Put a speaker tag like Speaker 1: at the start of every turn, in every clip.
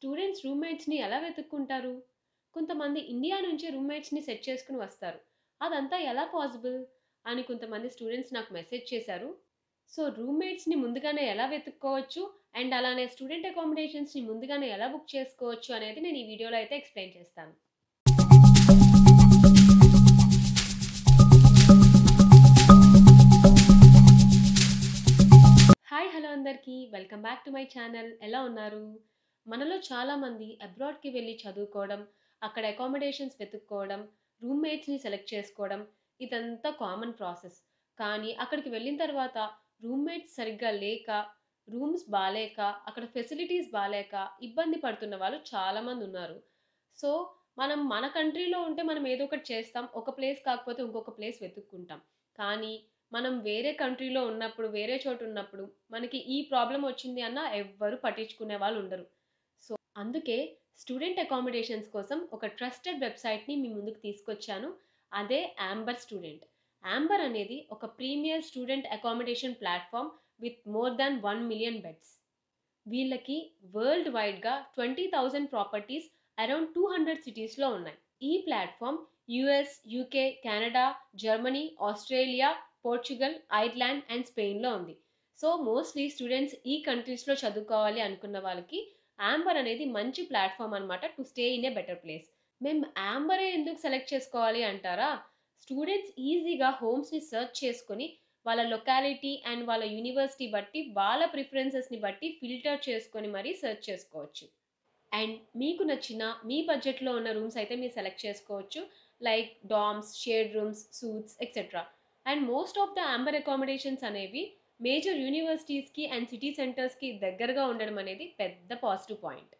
Speaker 1: Students రూమ్‌మేట్స్‌ని ఎలా వెతుక్కుంటారు? కొంతమంది India నుంచి రూమ్‌మేట్స్‌ని సెట్ చేసుకొని వస్తారు. అదంతా ఎలా పాసిబుల్? అని కొంతమంది స్టూడెంట్స్ నాకు మెసేజ్ చేశారు. సో, రూమ్‌మేట్స్‌ని ముందుగానే ఎలా వెతుక్కోవచ్చు? అండ్ అలానే స్టూడెంట్ అకామిడేషన్స్‌ని ముందుగానే ఎలా బుక్ చేసుకోవచ్చు అనేది నేను ఈ వీడియోలో అయితే ఎక్స్‌ప్లెయిన్ చేస్తాను. హాయ్ హలో అందరికీ welcome back to my channel. ఎలా ఉన్నారు? మనలో చాలామంది అబ్రాడ్‌కి వెళ్ళి చదువుకోవడం, అక్కడ అకామిడేషన్స్ వెతుక్కోవడం, రూమ్‌మేట్స్‌ని సెలెక్ట్ చేసుకోవడం ఇదంతా కామన్ ప్రాసెస్. కానీ అక్కడికి వెళ్ళిన తర్వాత రూమ్‌మేట్స్ సరిగ్గా లేక, రూమ్స్ బాలేక, అక్కడ ఫెసిలిటీస్ బాలేక ఇబ్బంది పడుతున్న వాళ్ళు చాలామంది ఉన్నారు. సో, మనం మన కంట్రీలో ఉంటే మనం ఏదో ఒకటి చేస్తాం. ఒక ప్లేస్ కాకపోతే ఇంకొక ప్లేస్ వెతుక్కుంటాం. కానీ మనం వేరే కంట్రీలో ఉన్నప్పుడు, వేరే చోటున్నప్పుడు మనకి ఈ ప్రాబ్లమ్ వచ్చింది అన్నా ఎవ్వరు పట్టించుకునే వాళ్ళు ఉండరు. సో, అందుకే స్టూడెంట్ అకామిడేషన్స్ కోసం ఒక ట్రస్టెడ్ వెబ్‌సైట్‌ని మీ ముందుకు తీసుకొచ్చాను. అదే యాంబర్ స్టూడెంట్. యాంబర్ అనేది ఒక premier student accommodation platform with more than 1,000,000 beds. వీళ్ళకి వరల్డ్ వైడ్‌గా 20,000 ప్రాపర్టీస్ అరౌండ్ 200 సిటీస్‌లో ఉన్నాయి. ఈ platform US, UK, Canada, Germany, Australia, Portugal, Ireland and స్పెయిన్‌లో ఉంది. సో, మోస్ట్‌లీ స్టూడెంట్స్ ఈ కంట్రీస్‌లో చదువుకోవాలి అనుకున్న వాళ్ళకి యాంబర్ అనేది మంచి ప్లాట్‌ఫార్మ్ అన్నమాట to stay in a better place. మేము యాంబరే ఎందుకు సెలెక్ట్ చేసుకోవాలి అంటారా? స్టూడెంట్స్ ఈజీగా హోమ్స్‌ని సెర్చ్ చేసుకొని వాళ్ళ లొకాలిటీ అండ్ వాళ్ళ యూనివర్సిటీ బట్టి వాళ్ళ ప్రిఫరెన్సెస్‌ని బట్టి ఫిల్టర్ చేసుకొని మరీ సెర్చ్ చేసుకోవచ్చు. అండ్ మీకు నచ్చిన మీ బడ్జెట్‌లో ఉన్న రూమ్స్ అయితే మీరు సెలెక్ట్ చేసుకోవచ్చు. Like dorms, shared rooms, suites etcetera. And most of the Amber accommodations అనేవి మేజర్ యూనివర్సిటీస్‌కి అండ్ సిటీ సెంటర్స్‌కి దగ్గరగా ఉండడం అనేది పెద్ద పాజిటివ్ పాయింట్.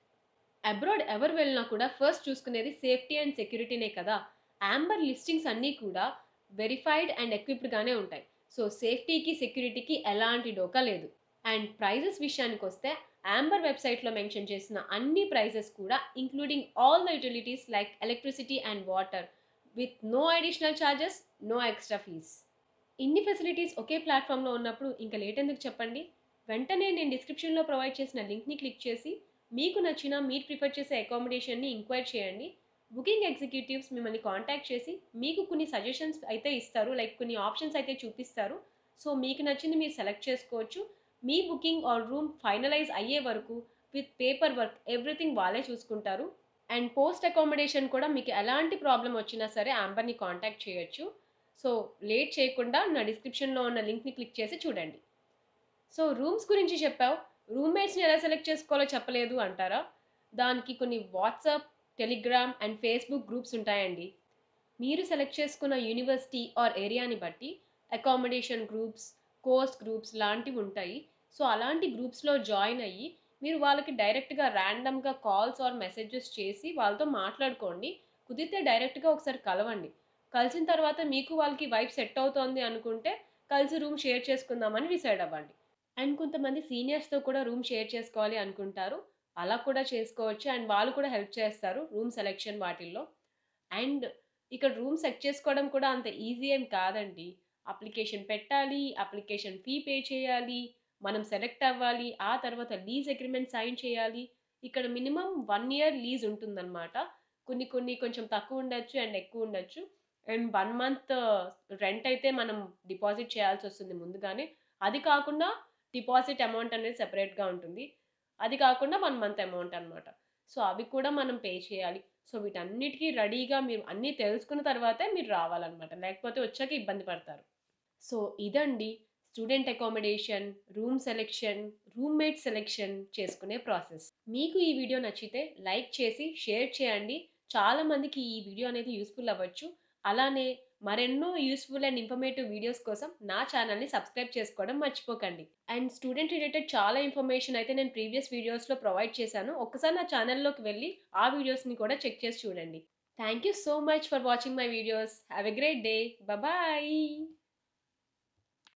Speaker 1: అబ్రాడ్ ఎవరు వెళ్ళినా కూడా ఫస్ట్ చూసుకునేది సేఫ్టీ అండ్ సెక్యూరిటీనే కదా! యాంబర్ లిస్టింగ్స్ అన్నీ కూడా వెరిఫైడ్ అండ్ ఎక్విప్డ్‌గానే ఉంటాయి. సో, సేఫ్టీకి, సెక్యూరిటీకి ఎలాంటి డోకా లేదు. అండ్ ప్రైజెస్ విషయానికొస్తే యాంబర్ వెబ్‌సైట్‌లో మెన్షన్ చేసిన అన్ని ప్రైజెస్ కూడా including all the utilities like electricity and water with no additional charges, no extra fees. ఇన్ని ఫెసిలిటీస్ ఒకే ప్లాట్‌ఫార్మ్‌లో ఉన్నప్పుడు ఇంక లేటెందుకు చెప్పండి? వెంటనే నేను డిస్క్రిప్షన్‌లో ప్రొవైడ్ చేసిన లింక్‌ని క్లిక్ చేసి, మీకు నచ్చిన, మీరు ప్రిఫర్ చేసే అకామిడేషన్‌ని ఎంక్వైర్ చేయండి. బుకింగ్ ఎగ్జిక్యూటివ్స్ మిమ్మల్ని కాంటాక్ట్ చేసి, మీకు కొన్ని సజెషన్స్ అయితే ఇస్తారు. లైక్ కొన్ని ఆప్షన్స్ అయితే చూపిస్తారు. సో, మీకు నచ్చింది మీరు సెలెక్ట్ చేసుకోవచ్చు. మీ బుకింగ్ ఆర్ రూమ్ ఫైనలైజ్ అయ్యే వరకు విత్ పేపర్ వర్క్ ఎవ్రీథింగ్ వాళ్ళే చూసుకుంటారు. అండ్ పోస్ట్ అకామిడేషన్ కూడా మీకు ఎలాంటి ప్రాబ్లమ్ వచ్చినా సరే యాంబర్‌ని కాంటాక్ట్ చేయొచ్చు. సో, లేట్ చేయకుండా నా డిస్క్రిప్షన్‌లో ఉన్న లింక్‌ని క్లిక్ చేసి చూడండి. సో, రూమ్స్ గురించి చెప్పావు. రూమ్‌మేట్స్‌ని ఎలా సెలెక్ట్ చేసుకోవాలో చెప్పలేదు అంటారా? దానికి కొన్ని WhatsApp, Telegram and Facebook groups ఉంటాయండి. మీరు సెలెక్ట్ చేసుకున్న యూనివర్సిటీ ఆర్ ఏరియాని బట్టి అకామిడేషన్ గ్రూప్స్, కోర్స్ గ్రూప్స్ లాంటివుంటాయి. సో, అలాంటి గ్రూప్స్‌లో జాయిన్ అయ్యి, మీరు వాళ్ళకి డైరెక్ట్‌గా ర్యాండమ్‌గా కాల్స్ ఆర్ మెసేజెస్ చేసి వాళ్ళతో మాట్లాడుకోండి. కుదిరితే డైరెక్ట్‌గా ఒకసారి కలవండి. కలిసిన తర్వాత మీకు వాళ్ళకి వైబ్ సెట్ అవుతోంది అనుకుంటే, కలిసి రూమ్ షేర్ చేసుకుందామని డిసైడ్ అవ్వండి. అండ్ కొంతమంది సీనియర్స్‌తో కూడా రూమ్ షేర్ చేసుకోవాలి అనుకుంటారు. అలా కూడా చేసుకోవచ్చు. అండ్ వాళ్ళు కూడా హెల్ప్ చేస్తారు రూమ్ సెలెక్షన్ వాటిల్లో. అండ్ ఇక్కడ రూమ్ సెట్ చేసుకోవడం కూడా అంత ఈజీ ఏం కాదండి. అప్లికేషన్ పెట్టాలి, అప్లికేషన్ ఫీ పే చేయాలి, మనం సెలెక్ట్ అవ్వాలి, ఆ తర్వాత లీజ్ అగ్రీమెంట్ సైన్ చేయాలి. ఇక్కడ మినిమమ్ 1 ఇయర్ లీజ్ ఉంటుందన్నమాట. కొన్ని కొన్ని కొంచెం తక్కువ ఉండొచ్చు అండ్ ఎక్కువ ఉండొచ్చు. అండ్ 1 మంత్ రెంట్ అయితే మనం డిపాజిట్ చేయాల్సొస్తుంది ముందుగానే. అది కాకుండా డిపాజిట్ అమౌంట్ అనేది సెపరేట్‌గా ఉంటుంది. అది కాకుండా 1 మంత్ అమౌంట్ అన్నమాట. సో, అవి కూడా మనం పే చేయాలి. సో, వీటన్నిటికి రెడీగా మీరు అన్నీ తెలుసుకున్న తర్వాతే మీరు రావాలన్నమాట. లేకపోతే వచ్చాక ఇబ్బంది పడతారు. సో, ఇదండి student accommodation, room selection, roommate selection చేసుకునే ప్రాసెస్. మీకు ఈ వీడియో నచ్చితే లైక్ చేసి షేర్ చేయండి. చాలా మందికి ఈ వీడియో అనేది యూజ్‌ఫుల్ అవ్వచ్చు. అలానే మరెన్నో యూజ్‌ఫుల్ అండ్ ఇన్ఫర్మేటివ్ వీడియోస్ కోసం నా ఛానెల్‌ని సబ్స్క్రైబ్ చేసుకోవడం మర్చిపోకండి. అండ్ స్టూడెంట్ రిలేటెడ్ చాలా ఇన్ఫర్మేషన్ అయితే నేను ప్రీవియస్ వీడియోస్‌లో ప్రొవైడ్ చేశాను. ఒక్కసారి నా ఛానెల్‌లోకి వెళ్లి ఆ వీడియోస్‌ని కూడా చెక్ చేసి చూడండి. Thank you so much for watching my videos. Have a great day. Bye.